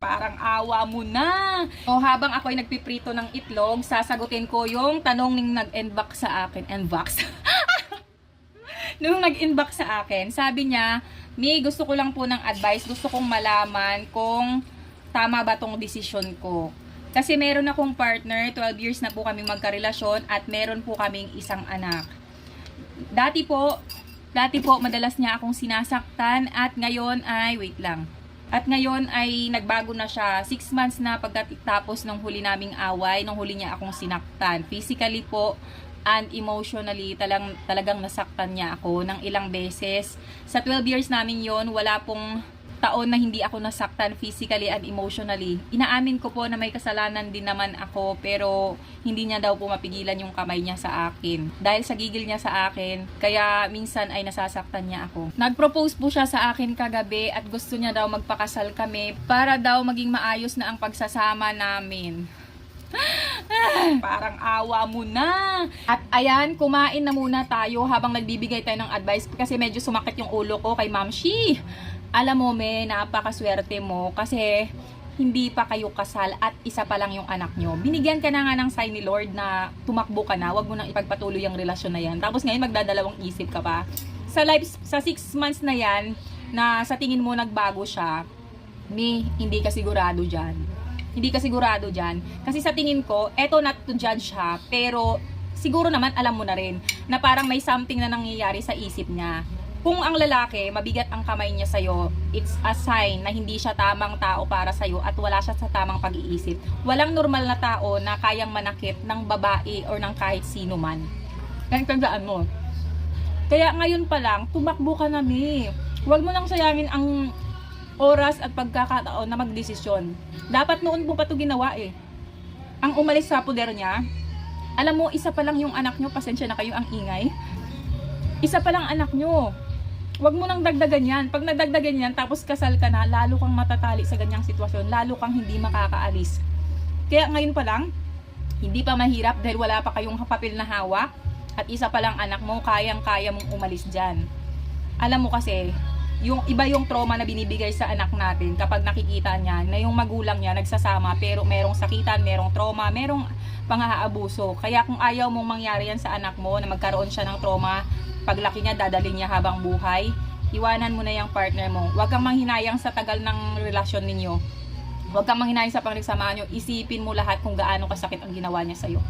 Parang awa mo na. O habang ako ay nagpiprito ng itlog, sasagutin ko yung tanong ning nag-inbox sa akin. Inbox? Nung nag-inbox sa akin, sabi niya, Mi, gusto ko lang po ng advice. Gusto kong malaman kung tama ba tong desisyon ko. Kasi meron akong partner, 12 years na po kami magkarelasyon at meron po kaming isang anak. Dati po, madalas niya akong sinasaktan at ngayon ay, wait lang. At ngayon ay nagbago na siya. 6 months na pagkatapos ng huli naming away, nung huli niya akong sinaktan. Physically po and emotionally, talagang nasaktan niya ako ng ilang beses. Sa 12 years namin yon, wala pong taon na hindi ako nasaktan physically and emotionally. Inaamin ko po na may kasalanan din naman ako, pero hindi niya daw po mapigilan yung kamay niya sa akin. Dahil sa gigil niya sa akin, kaya minsan ay nasasaktan niya ako. Nag-propose po siya sa akin kagabi at gusto niya daw magpakasal kami para daw maging maayos na ang pagsasama namin. Parang awa mo na. At ayan, kumain na muna tayo habang nagbibigay tayo ng advice kasi medyo sumakit yung ulo ko kay Ma'am Shi. Alam mo, napakaswerte mo kasi hindi pa kayo kasal at isa pa lang yung anak nyo. Binigyan ka na nga ng sign ni Lord na tumakbo ka na, wag mo nang ipagpatuloy yung relasyon na yan. Tapos ngayon magdadalawang isip ka pa. Sa 6 months na yan, na sa tingin mo nagbago siya, hindi ka sigurado dyan. Hindi ka sigurado dyan. Kasi sa tingin ko, eto not to judge ha, pero siguro naman alam mo na rin na parang may something na nangyayari sa isip niya. Kung ang lalaki, mabigat ang kamay niya sa'yo, it's a sign na hindi siya tamang tao para sa'yo at wala siya sa tamang pag-iisip. Walang normal na tao na kayang manakit ng babae or ng kahit sino man. Tandaan mo. Kaya ngayon pa lang, tumakbo ka na, Mi. Huwag mo nang sayangin ang oras at pagkakataon na magdesisyon. Dapat noon mo pa ito ginawa eh. Ang umalis sa poder niya, alam mo, isa pa lang yung anak nyo, pasensya na kayo ang ingay. Isa pa lang anak nyo. Huwag mo nang dagdagan yan. Pag nadagdagan yan, tapos kasal ka na, lalo kang matatali sa ganyang sitwasyon, lalo kang hindi makakaalis. Kaya ngayon pa lang, hindi pa mahirap dahil wala pa kayong papel na hawak, at isa pa lang anak mo, kayang-kaya mong umalis dyan. Alam mo kasi, yung iba yung trauma na binibigay sa anak natin kapag nakikita niya na yung magulang niya nagsasama pero merong sakitan, merong trauma, merong pang-aabuso. Kaya kung ayaw mong mangyari yan sa anak mo na magkaroon siya ng trauma, paglaki niya dadalhin niya habang buhay, iwanan mo na yung partner mo. Huwag kang manghinayang sa tagal ng relasyon ninyo. Huwag kang manghinayang sa pagsamaan nyo. Isipin mo lahat kung gaano kasakit ang ginawa niya sa'yo.